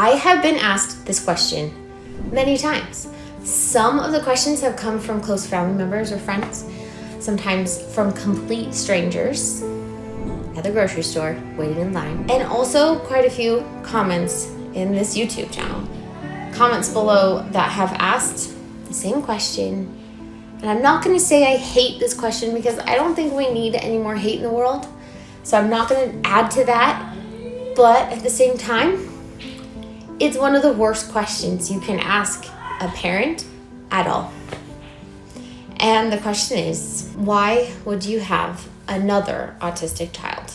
I have been asked this question many times. Some of the questions have come from close family members or friends, sometimes from complete strangers at the grocery store waiting in line, and also quite a few comments in this YouTube channel. Comments below that have asked the same question. And I'm not going to say I hate this question because I don't think we need any more hate in the world. So I'm not going to add to that. But at the same time, it's one of the worst questions you can ask a parent at all. And the question is, why would you have another autistic child?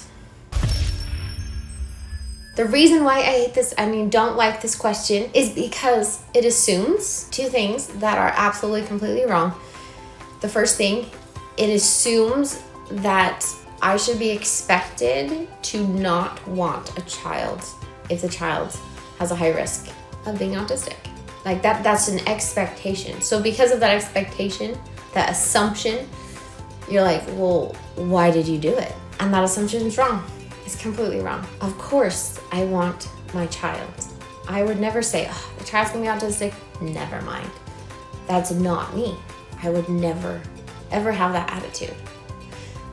The reason why I hate don't like this question is because it assumes two things that are absolutely completely wrong. The first thing, it assumes that I should be expected to not want a child if the child has a high risk of being autistic. Like that's an expectation. So because of that expectation, that assumption, you're like, well, why did you do it? And that assumption is wrong. It's completely wrong. Of course, I want my child. I would never say, oh, the child's gonna be autistic. Never mind. That's not me. I would never, ever have that attitude.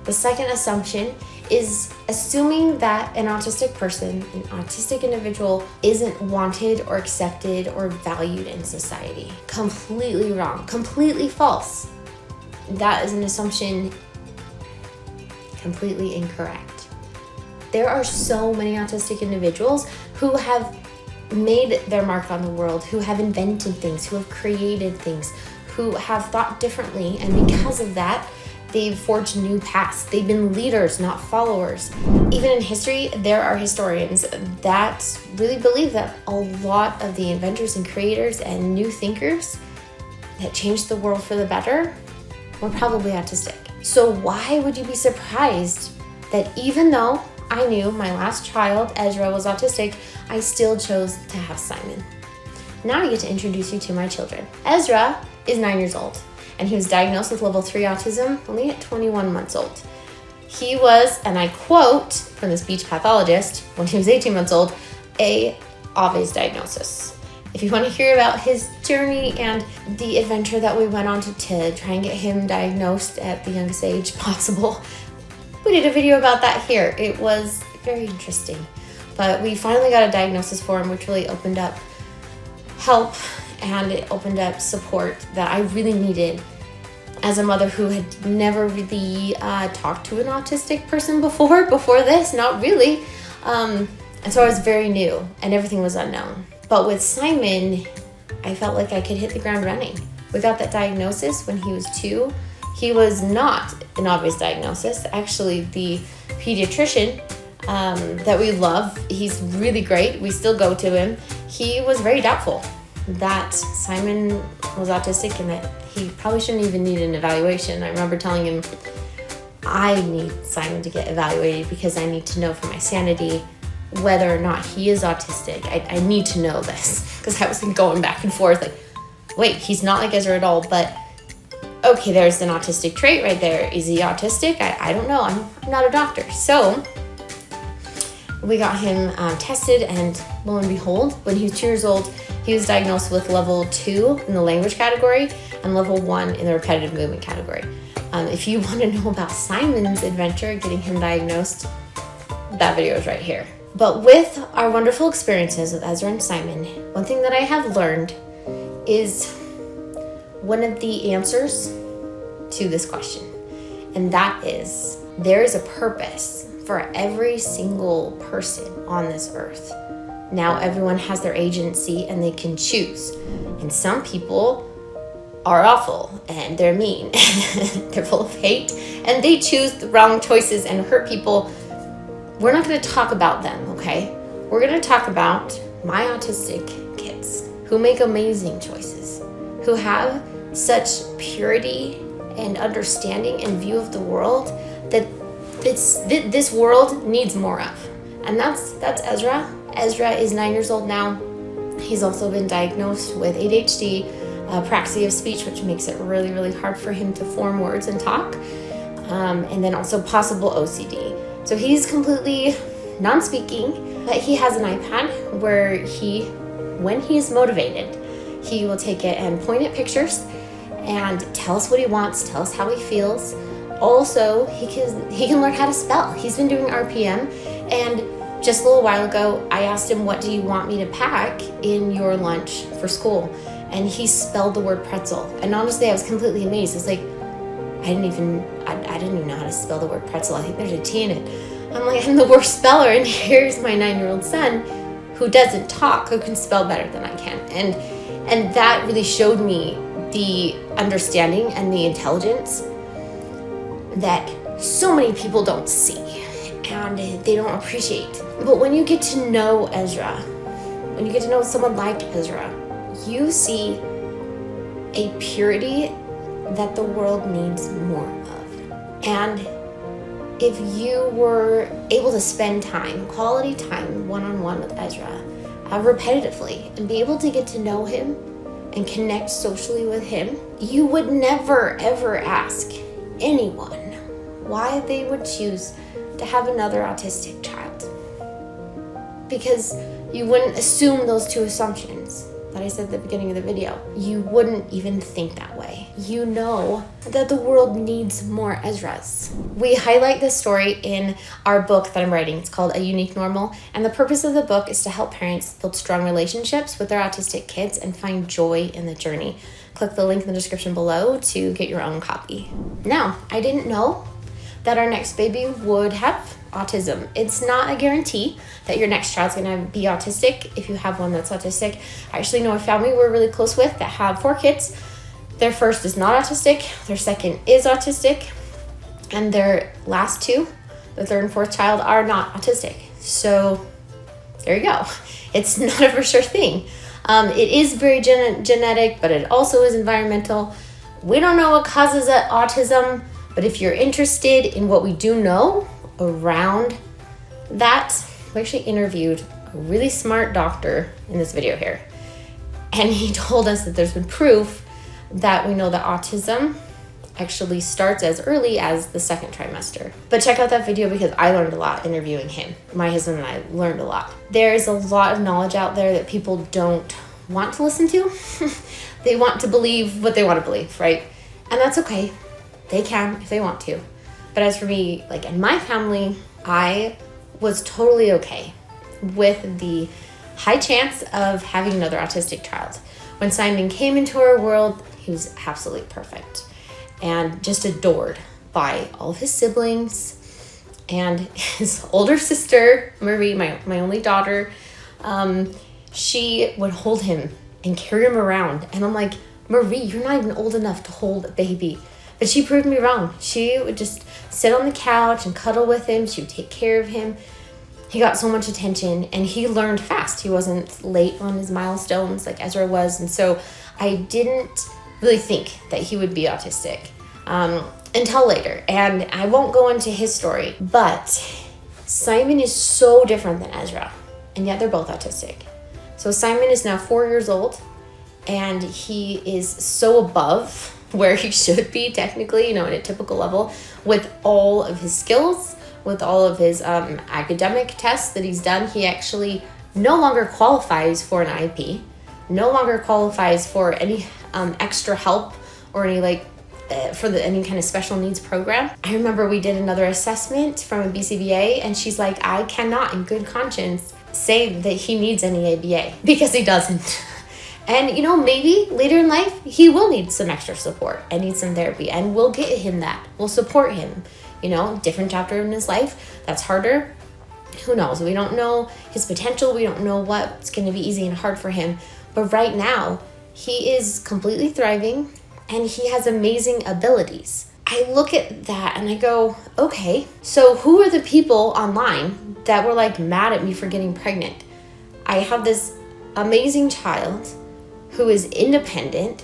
The second assumption is assuming that an autistic person, an autistic individual, isn't wanted or accepted or valued in society. Completely wrong, completely false. That is an assumption completely incorrect. There are so many autistic individuals who have made their mark on the world, who have invented things, who have created things, who have thought differently, and because of that, they've forged new paths. They've been leaders, not followers. Even in history, there are historians that really believe that a lot of the inventors and creators and new thinkers that changed the world for the better were probably autistic. So why would you be surprised that even though I knew my last child, Ezra, was autistic, I still chose to have Simon? Now I get to introduce you to my children. Ezra is 9 years old, and he was diagnosed with level 3 autism only at 21 months old. He was, and I quote from the speech pathologist, when he was 18 months old, a obvious diagnosis. If you want to hear about his journey and the adventure that we went on to try and get him diagnosed at the youngest age possible, we did a video about that here. It was very interesting. But we finally got a diagnosis for him, which really opened up help and it opened up support that I really needed as a mother who had never really talked to an autistic person before this, not really. And so I was very new and everything was unknown. But with Simon, I felt like I could hit the ground running. We got that diagnosis when he was 2. He was not an obvious diagnosis. Actually, the pediatrician that we love, he's really great. We still go to him. He was very doubtful that Simon was autistic and that he probably shouldn't even need an evaluation. I remember telling him, I need Simon to get evaluated because I need to know for my sanity whether or not he is autistic. I need to know this because I was going back and forth like, wait, he's not like Ezra at all, but okay, there's an autistic trait right there. Is he autistic? I don't know. I'm not a doctor. So we got him tested, and lo and behold, when he was 2 years old, he was diagnosed with level 2 in the language category and level 1 in the repetitive movement category. If you want to know about Simon's adventure, getting him diagnosed, that video is right here. But with our wonderful experiences with Ezra and Simon, one thing that I have learned is one of the answers to this question. And that is, there is a purpose for every single person on this earth. Now everyone has their agency and they can choose. And some people are awful and they're mean. They're full of hate and they choose the wrong choices and hurt people. We're not going to talk about them, okay? We're going to talk about my autistic kids who make amazing choices, who have such purity and understanding and view of the world that this world needs more of. And that's Ezra. Ezra is 9 years old now. He's also been diagnosed with ADHD, apraxia of speech, which makes it really, really hard for him to form words and talk. And then also possible OCD. So he's completely non-speaking, but he has an iPad where when he's motivated, he will take it and point at pictures and tell us what he wants, tell us how he feels. Also, he can learn how to spell. He's been doing RPM, and just a little while ago, I asked him, what do you want me to pack in your lunch for school? And he spelled the word pretzel. And honestly, I was completely amazed. It's like, I didn't even know how to spell the word pretzel. I think there's a T in it. I'm like, I'm the worst speller, and here's my 9-year-old son who doesn't talk, who can spell better than I can. And that really showed me the understanding and the intelligence that so many people don't see and they don't appreciate. But when you get to know Ezra, when you get to know someone like Ezra, you see a purity that the world needs more of. And if you were able to spend time, quality time, one-on-one with Ezra, repetitively, and be able to get to know him and connect socially with him, you would never, ever ask anyone why they would choose to have another autistic child. Because you wouldn't assume those two assumptions that I said at the beginning of the video. You wouldn't even think that way. You know that the world needs more Ezras. We highlight this story in our book that I'm writing. It's called A Unique Normal. And the purpose of the book is to help parents build strong relationships with their autistic kids and find joy in the journey. Click the link in the description below to get your own copy. Now, I didn't know that our next baby would have autism. It's not a guarantee that your next child's gonna be autistic if you have one that's autistic. I actually know a family we're really close with that have 4 kids. Their first is not autistic, their second is autistic, and their last 2, the 3rd and 4th child, are not autistic. So there you go. It's not a for sure thing. It is very genetic, but it also is environmental. We don't know what causes autism, but if you're interested in what we do know around that, we actually interviewed a really smart doctor in this video here. And he told us that there's been proof that we know that autism actually starts as early as the 2nd trimester. But check out that video because I learned a lot interviewing him. My husband and I learned a lot. There's a lot of knowledge out there that people don't want to listen to. They want to believe what they want to believe, right? And that's okay. They can if they want to. But as for me, like in my family, I was totally okay with the high chance of having another autistic child. When Simon came into our world, he was absolutely perfect and just adored by all of his siblings and his older sister, Marie, my only daughter. She would hold him and carry him around. And I'm like, Marie, you're not even old enough to hold a baby. But she proved me wrong. She would just sit on the couch and cuddle with him. She would take care of him. He got so much attention and he learned fast. He wasn't late on his milestones like Ezra was. And so I didn't really think that he would be autistic until later. And I won't go into his story, but Simon is so different than Ezra. And yet they're both autistic. So Simon is now 4 years old and he is so above where he should be technically, in a typical level, with all of his skills, with all of his academic tests that he's done. He actually no longer qualifies for an IEP, no longer qualifies for any extra help or any any kind of special needs program. I remember we did another assessment from a BCBA and she's like, I cannot in good conscience say that he needs any ABA because he doesn't. And, maybe later in life, he will need some extra support and need some therapy and we'll get him that. We'll support him, different chapter in his life. That's harder. Who knows? We don't know his potential. We don't know what's going to be easy and hard for him. But right now, he is completely thriving and he has amazing abilities. I look at that and I go, okay, so who are the people online that were mad at me for getting pregnant? I have this amazing child who is independent,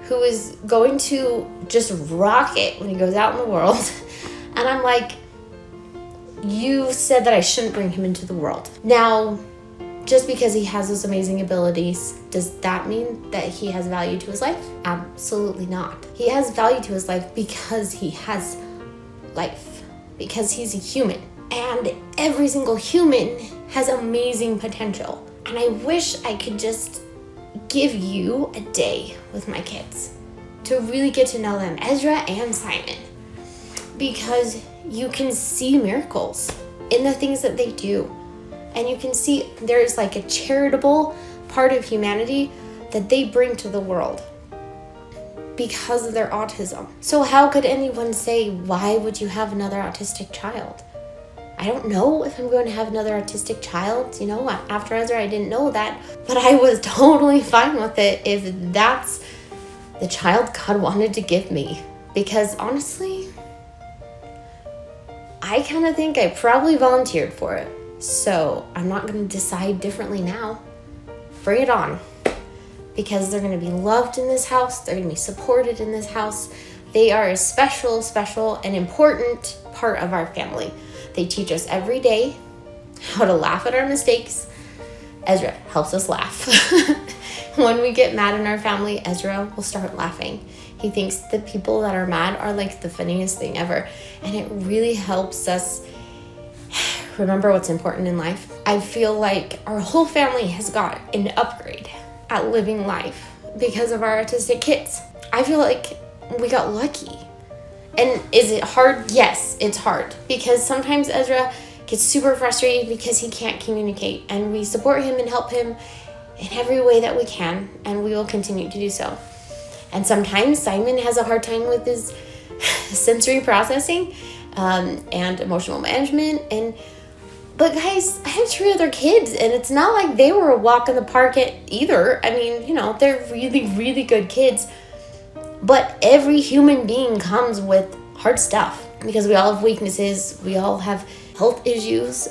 who is going to just rock it when he goes out in the world. And I'm like, you said that I shouldn't bring him into the world. Now, just because he has those amazing abilities, does that mean that he has value to his life? Absolutely not. He has value to his life because he has life, because he's a human. And every single human has amazing potential. And I wish I could just give you a day with my kids to really get to know them, Ezra and Simon, because you can see miracles in the things that they do. And you can see there's like a charitable part of humanity that they bring to the world because of their autism. So how could anyone say, why would you have another autistic child? I don't know if I'm going to have another autistic child. You know, after Ezra, I didn't know that, but I was totally fine with it if that's the child God wanted to give me. Because honestly, I kind of think I probably volunteered for it. So I'm not going to decide differently now. Bring it on. Because they're going to be loved in this house. They're going to be supported in this house. They are a special and important part of our family. They teach us every day how to laugh at our mistakes. Ezra helps us laugh. When we get mad in our family, Ezra will start laughing. He thinks the people that are mad are like the funniest thing ever. And it really helps us remember what's important in life. I feel like our whole family has got an upgrade at living life because of our autistic kids. I feel like we got lucky. And is it hard? Yes, it's hard. Because sometimes Ezra gets super frustrated because he can't communicate. And we support him and help him in every way that we can. And we will continue to do so. And sometimes Simon has a hard time with his sensory processing and emotional management. But guys, I have 3 other kids, and it's not like they were a walk in the park either. I mean, you know, they're really, really good kids. But every human being comes with hard stuff because we all have weaknesses. We all have health issues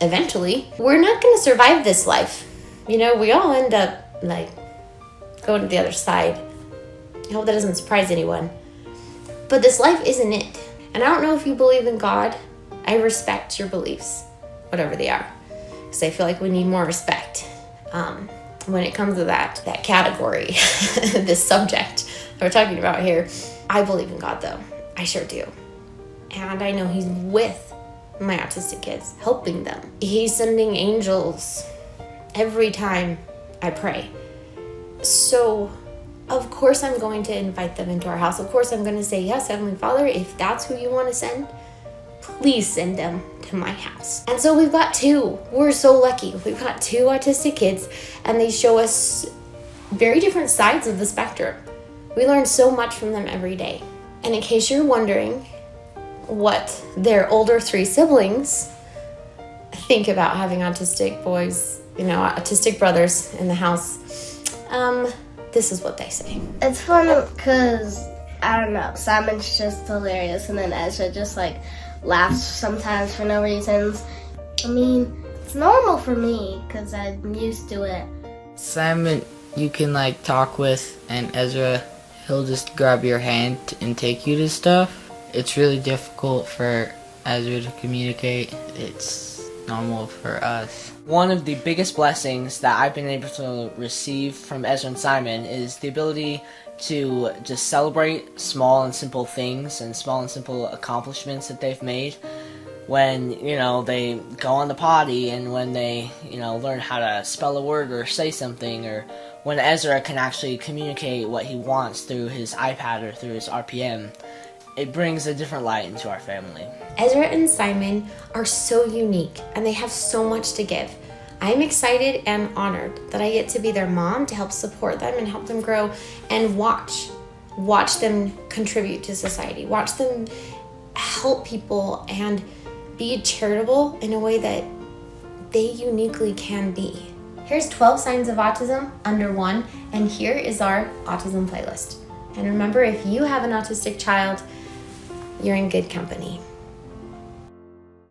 eventually. We're not going to survive this life. You know, we all end up like going to the other side. I hope that doesn't surprise anyone. But this life isn't it. And I don't know if you believe in God. I respect your beliefs, whatever they are. Because I feel like we need more respect when it comes to that category, this subject that we're talking about here. I believe in God, though. I sure do. And I know He's with my autistic kids, helping them. He's sending angels every time I pray. So, of course, I'm going to invite them into our house. Of course, I'm going to say, yes, Heavenly Father, if that's who you want to send, please send them to my house. And so we've got 2. We're so lucky. We've got 2 autistic kids, and they show us very different sides of the spectrum. We learn so much from them every day. And in case you're wondering what their older 3 siblings think about having autistic boys, you know, autistic brothers in the house, this is what they say. It's fun because, I don't know, Simon's just hilarious, and then Ezra just like laughs sometimes for no reasons. I mean, it's normal for me because I'm used to it. Simon, you can like talk with, and Ezra, he'll just grab your hand and take you to stuff. It's really difficult for Ezra to communicate. It's normal for us. One of the biggest blessings that I've been able to receive from Ezra and Simon is the ability to just celebrate small and simple things and small and simple accomplishments that they've made. When, you know, they go on the potty, and when they, you know, learn how to spell a word or say something, or when Ezra can actually communicate what he wants through his iPad or through his RPM. It brings a different light into our family. Ezra and Simon are so unique, and they have so much to give. I'm excited and honored that I get to be their mom to help support them and help them grow and watch them contribute to society, watch them help people and be charitable in a way that they uniquely can be. Here's 12 signs of autism under 1, and here is our autism playlist. And remember, if you have an autistic child, you're in good company.